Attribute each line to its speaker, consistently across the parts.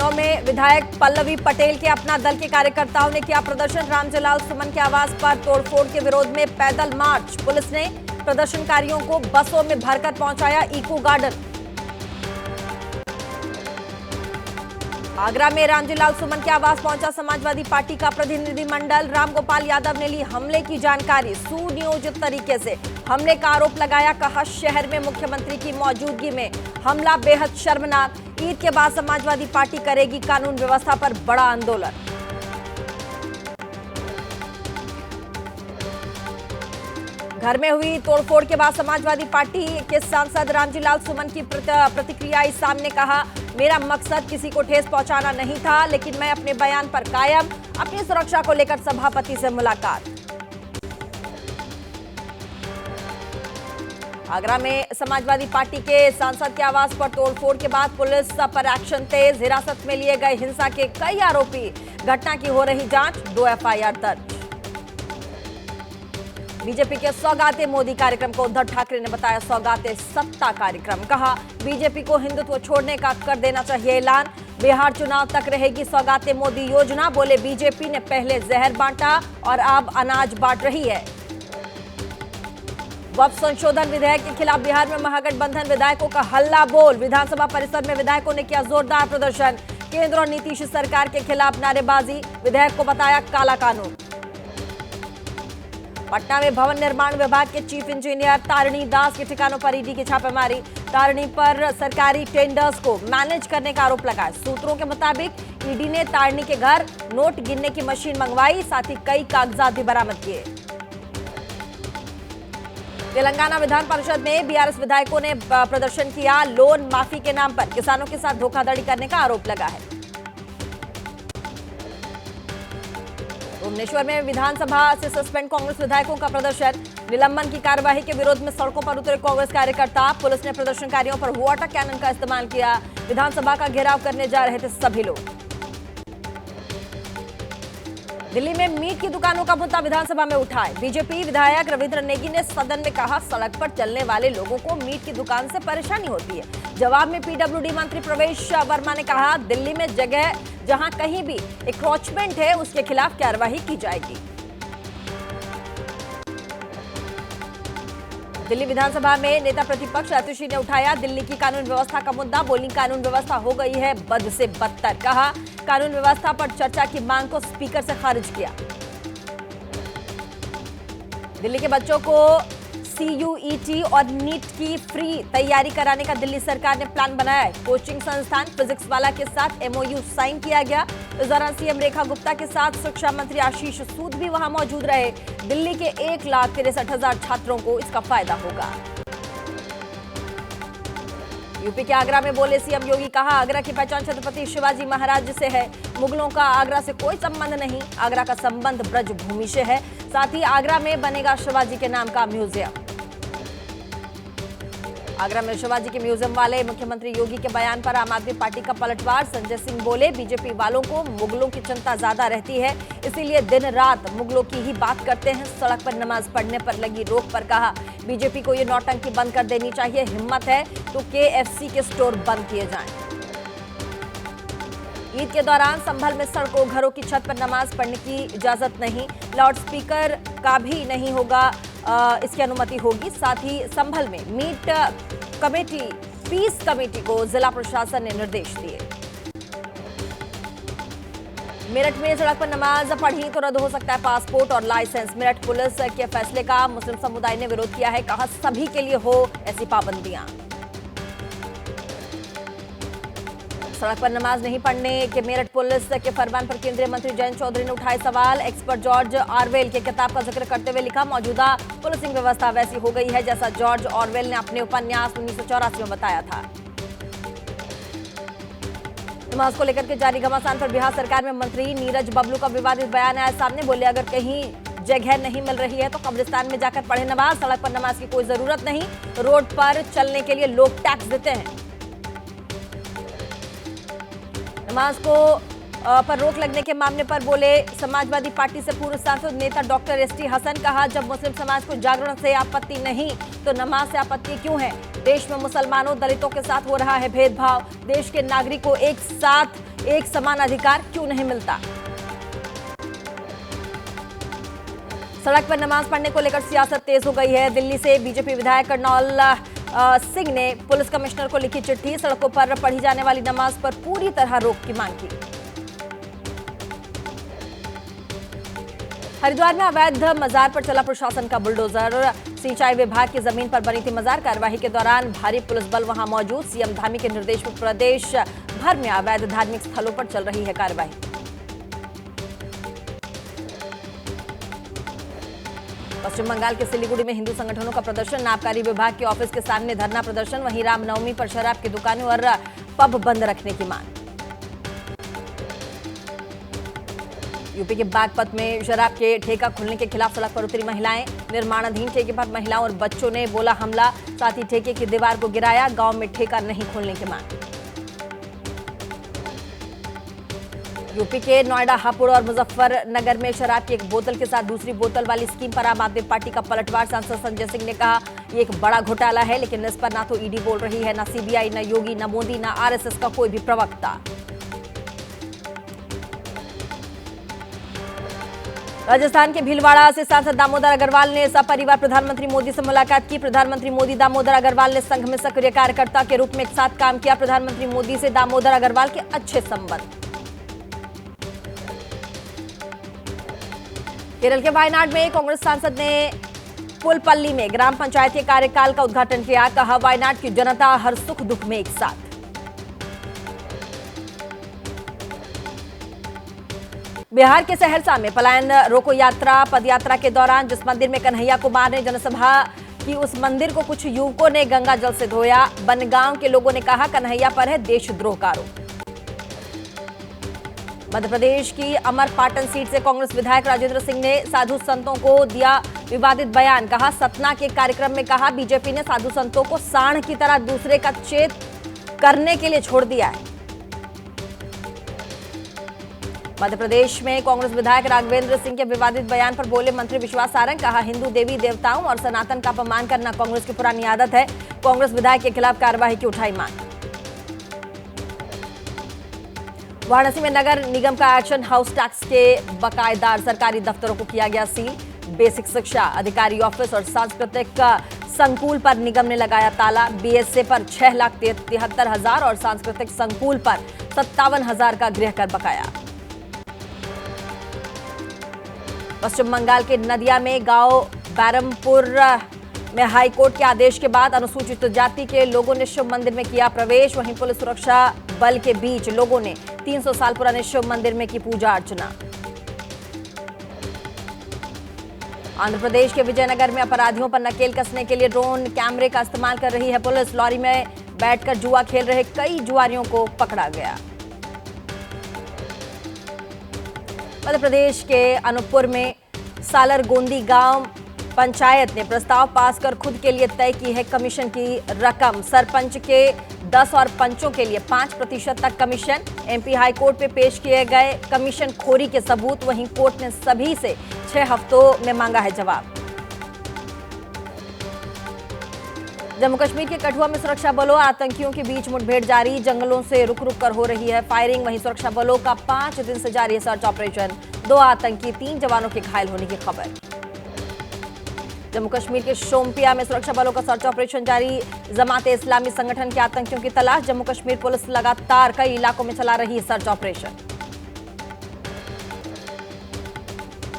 Speaker 1: लखनऊ में विधायक पल्लवी पटेल के अपना दल के कार्यकर्ताओं ने किया प्रदर्शन। रामजीलाल सुमन के आवास पर तोड़फोड़ के विरोध में पैदल मार्च। पुलिस ने प्रदर्शनकारियों को बसों में भरकर पहुंचाया इको गार्डन। आगरा में रामजीलाल सुमन के आवास पहुंचा समाजवादी पार्टी का प्रतिनिधिमंडल। रामगोपाल यादव ने ली हमले की जानकारी। सुनियोजित तरीके से हमले का आरोप लगाया। कहा शहर में मुख्यमंत्री की मौजूदगी में हमला बेहद शर्मनाक। ईद के बाद समाजवादी पार्टी करेगी कानून व्यवस्था पर बड़ा आंदोलन। घर में हुई तोड़फोड़ के बाद समाजवादी पार्टी के सांसद रामजीलाल सुमन की प्रतिक्रिया आई सामने। कहा मेरा मकसद किसी को ठेस पहुंचाना नहीं था, लेकिन मैं अपने बयान पर कायम। अपनी सुरक्षा को लेकर सभापति से मुलाकात। आगरा में समाजवादी पार्टी के सांसद के आवास पर तोड़फोड़ के बाद पुलिस पर एक्शन तेज। हिरासत में लिए गए हिंसा के कई आरोपी। घटना की हो रही जांच। 2 एफआईआर दर्ज। बीजेपी के सौगाते मोदी कार्यक्रम को उद्धव ठाकरे ने बताया सौगाते सत्ता कार्यक्रम। कहा बीजेपी को हिंदुत्व छोड़ने का कर देना चाहिए ऐलान। बिहार चुनाव तक रहेगी सौगाते मोदी योजना। बोले बीजेपी ने पहले जहर बांटा और अब अनाज बांट रही है। वक्फ संशोधन विधेयक के खिलाफ बिहार में महागठबंधन विधायकों का हल्ला बोल। विधानसभा परिसर में विधायकों ने किया जोरदार प्रदर्शन। केंद्र और नीतीश सरकार के खिलाफ नारेबाजी। विधेयक को बताया काला कानून। पटना में भवन निर्माण विभाग के चीफ इंजीनियर तारिणी दास के ठिकानों पर ईडी की छापेमारी। तारिणी पर सरकारी टेंडर्स को मैनेज करने का आरोप लगाया। सूत्रों के मुताबिक ईडी ने तारिणी के घर नोट गिनने की मशीन मंगवाई, साथ ही कई कागजात भी बरामद किए। तेलंगाना विधान परिषद में बीआरएस विधायकों ने प्रदर्शन किया। लोन माफी के नाम पर किसानों के साथ धोखाधड़ी करने का आरोप लगा है। भुवनेश्वर में विधानसभा से सस्पेंड कांग्रेस विधायकों का प्रदर्शन। निलंबन की कार्यवाही के विरोध में सड़कों पर उतरे कांग्रेस कार्यकर्ता। पुलिस ने प्रदर्शनकारियों पर वाटर कैनन का इस्तेमाल किया। विधानसभा का घेराव करने जा रहे थे सभी लोग। दिल्ली में मीट की दुकानों का मुद्दा विधानसभा में उठाए। बीजेपी विधायक रविंद्र नेगी ने सदन में कहा सड़क पर चलने वाले लोगों को मीट की दुकान से परेशानी होती है। जवाब में पीडब्ल्यूडी मंत्री प्रवेश वर्मा ने कहा दिल्ली में जगह जहां कहीं भी एंक्रोचमेंट है उसके खिलाफ कार्रवाई की जाएगी। दिल्ली विधानसभा में नेता प्रतिपक्ष आतिशी ने उठाया दिल्ली की कानून व्यवस्था का मुद्दा। बोली कानून व्यवस्था हो गई है बद से बदतर। कहा कानून व्यवस्था पर चर्चा की मांग को स्पीकर से खारिज किया। दिल्ली के बच्चों को सीयूईटी और नीट की फ्री तैयारी कराने का दिल्ली सरकार ने प्लान बनाया है। कोचिंग संस्थान फिजिक्स वाला के साथ एमओयू साइन किया गया। इस दौरान सीएम रेखा गुप्ता के साथ शिक्षा मंत्री आशीष सूद भी वहां मौजूद रहे। दिल्ली के 1,63,000 छात्रों को इसका फायदा होगा। यूपी के आगरा में बोले सीएम योगी। कहा आगरा की पहचान छत्रपति शिवाजी महाराज से है। मुगलों का आगरा से कोई संबंध नहीं। आगरा का संबंध ब्रज भूमि से है। साथ ही आगरा में बनेगा शिवाजी के नाम का म्यूजियम। आगरा में शिवाजी के म्यूजियम वाले मुख्यमंत्री योगी के बयान पर आम आदमी पार्टी का पलटवार। संजय सिंह बोले बीजेपी वालों को मुगलों की चिंता ज्यादा रहती है, इसीलिए दिन रात मुगलों की ही बात करते हैं। सड़क पर नमाज पढ़ने पर लगी रोक पर कहा बीजेपी को ये नौटंकी बंद कर देनी चाहिए। हिम्मत है तो केएफसी के स्टोर बंद किए जाएं। ईद के दौरान संभल में सड़कों घरों की छत पर नमाज पढ़ने की इजाजत नहीं। लाउडस्पीकर का भी नहीं होगा, इसकी अनुमति होगी। साथ ही संभल में मीट कमेटी पीस कमेटी को जिला प्रशासन ने निर्देश दिए। मेरठ में सड़क पर नमाज पढ़ी तो रद्द हो सकता है पासपोर्ट और लाइसेंस। मेरठ पुलिस के फैसले का मुस्लिम समुदाय ने विरोध किया है। कहा सभी के लिए हो ऐसी पाबंदियां। सड़क पर नमाज नहीं पढ़ने के मेरठ पुलिस के फरमान पर केंद्रीय मंत्री जयंत चौधरी ने उठाए सवाल। एक्सपर्ट जॉर्ज ऑरवेल के किताब का जिक्र करते हुए लिखा मौजूदा पुलिसिंग व्यवस्था वैसी हो गई है जैसा जॉर्ज ऑरवेल ने अपने उपन्यास 1984 में बताया था। नमाज को लेकर के जारी घमासान पर बिहार सरकार में मंत्री नीरज बबलू का विवादित बयान आया सामने। बोले अगर कहीं जगह नहीं मिल रही है तो कब्रिस्तान में जाकर पढ़े नमाज। सड़क पर नमाज की कोई जरूरत नहीं। रोड पर चलने के लिए लोग टैक्स देते हैं। नमाज को पर रोक लगने के मामले पर बोले समाजवादी पार्टी से पूर्व सांसद नेता डॉक्टर एसटी हसन। कहा, जब मुस्लिम समाज को जागरण से आपत्ति नहीं तो नमाज से आपत्ति क्यों है? देश में मुसलमानों दलितों के साथ हो रहा है भेदभाव। देश के नागरिक को एक साथ एक समान अधिकार क्यों नहीं मिलता? सड़क पर नमाज पढ़ने को लेकर सियासत तेज हो गई है। दिल्ली से बीजेपी विधायक कर्नौल सिंह ने पुलिस कमिश्नर को लिखी चिट्ठी। सड़कों पर पढ़ी जाने वाली नमाज पर पूरी तरह रोक की मांग की। हरिद्वार में अवैध मजार पर चला प्रशासन का बुलडोजर। सिंचाई विभाग की जमीन पर बनी थी मजार। कार्यवाही के दौरान भारी पुलिस बल वहां मौजूद। सीएम धामी के निर्देश पर प्रदेश भर में अवैध धार्मिक स्थलों पर चल रही है कार्यवाही। पश्चिम बंगाल के सिलीगुड़ी में हिंदू संगठनों का प्रदर्शन। आबकारी विभाग के ऑफिस के सामने धरना प्रदर्शन। वहीं रामनवमी पर शराब की दुकानें और पब बंद रखने की मांग। यूपी के बागपत में शराब के ठेका खुलने के खिलाफ सड़क पर उतरी महिलाएं। निर्माणाधीन ठेके पर महिलाओं और बच्चों ने बोला हमला। साथ ही ठेके की दीवार को गिराया। गांव में ठेका नहीं खोलने की मांग। यूपी के नोएडा, हापुड़ और मुजफ्फरनगर में शराब की एक बोतल के साथ दूसरी बोतल वाली स्कीम पर आम आदमी पार्टी का पलटवार। सांसद संजय सिंह ने कहा, ये एक बड़ा घोटाला है, लेकिन इस पर ना तो ईडी बोल रही है, ना सीबीआई, ना योगी, ना मोदी, ना आरएसएस का कोई भी प्रवक्ता। राजस्थान के भीलवाड़ा से सांसद दामोदर अग्रवाल ने सपरिवार प्रधानमंत्री मोदी से मुलाकात की। प्रधानमंत्री मोदी दामोदर अग्रवाल ने संघ में सक्रिय कार्यकर्ता के रूप में एक साथ काम किया। प्रधानमंत्री मोदी से दामोदर अग्रवाल के अच्छे संबंध। केरल के वायनाड में कांग्रेस सांसद ने पुलपल्ली में ग्राम पंचायत के कार्यकाल का उद्घाटन किया। कहा, वायनाड की जनता हर सुख दुख में एक साथ। बिहार के सहरसा में पलायन रोको यात्रा पदयात्रा के दौरान जिस मंदिर में कन्हैया कुमार ने जनसभा की, उस मंदिर को कुछ युवकों ने गंगा जल से धोया। बनगांव के लोगों ने कहा, कन्हैया पर है देशद्रोह का आरोप। मध्य प्रदेश की अमरपाटन सीट से कांग्रेस विधायक राजेंद्र सिंह ने साधु संतों को दिया विवादित बयान। कहा, सतना के कार्यक्रम में कहा, बीजेपी ने साधु संतों को सांड की तरह दूसरे का चेत करने के लिए छोड़ दिया है। मध्य प्रदेश में कांग्रेस विधायक राघवेंद्र सिंह के विवादित बयान पर बोले मंत्री विश्वास सारंग। कहा, हिंदू देवी देवताओं और सनातन का अपमान करना कांग्रेस की पुरानी आदत है। कांग्रेस विधायक के खिलाफ कार्रवाई की उठाई मांग। वाराणसी में नगर निगम का एक्शन हाउस टैक्स के बकायेदार सरकारी दफ्तरों को किया गया सील। बेसिक शिक्षा अधिकारी ऑफिस और सांस्कृतिक संकुल पर निगम ने लगाया ताला। बीएसए पर 6,73,000 और सांस्कृतिक संकुल पर 57,000 का गृह कर बकाया। पश्चिम बंगाल के नदिया में गांव बैरमपुर में हाईकोर्ट के आदेश के बाद अनुसूचित जाति के लोगों ने शिव मंदिर में किया प्रवेश। वहीं पुलिस सुरक्षा बल के बीच लोगों ने 300 साल पुराने शिव मंदिर में की पूजा अर्चना। आंध्र प्रदेश के विजयनगर में अपराधियों पर नकेल कसने के लिए ड्रोन कैमरे का इस्तेमाल कर रही है पुलिस। लॉरी में बैठकर जुआ खेल रहे कई जुआरियों को पकड़ा गया। मध्य प्रदेश के अनूपपुर में सालरगोंदी गांव पंचायत ने प्रस्ताव पास कर खुद के लिए तय की है कमीशन की रकम। सरपंच के 10 और पंचों के लिए 5% तक कमीशन। एमपी हाईकोर्ट में पेश किए गए कमीशन खोरी के सबूत। वहीं कोर्ट ने सभी से 6 हफ्तों में मांगा है जवाब। जम्मू कश्मीर के कठुआ में सुरक्षा बलों आतंकियों के बीच मुठभेड़ जारी। जंगलों से रुक रुक कर हो रही है फायरिंग। वहीं सुरक्षा बलों का 5 दिन से जारी है सर्च ऑपरेशन। 2 आतंकी 3 जवानों के घायल होने की खबर। जम्मू कश्मीर के शोपियां में सुरक्षा बलों का सर्च ऑपरेशन जारी। जमात इस्लामी संगठन के आतंकियों की तलाश। जम्मू कश्मीर पुलिस लगातार कई इलाकों में चला रही सर्च ऑपरेशन।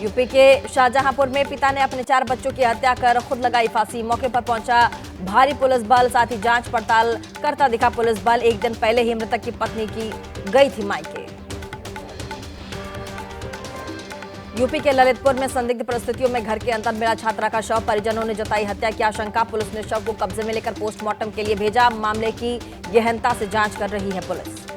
Speaker 1: यूपी के शाहजहांपुर में पिता ने अपने 4 बच्चों की हत्या कर खुद लगाई फांसी। मौके पर पहुंचा भारी पुलिस बल, साथ ही जांच पड़ताल करता दिखा पुलिस बल। एक दिन पहले ही मृतक की पत्नी की गई थी मायके। यूपी के ललितपुर में संदिग्ध परिस्थितियों में घर के अंदर मिला छात्रा का शव। परिजनों ने जताई हत्या की आशंका। पुलिस ने शव को कब्जे में लेकर पोस्टमार्टम के लिए भेजा। मामले की गहनता से जांच कर रही है पुलिस।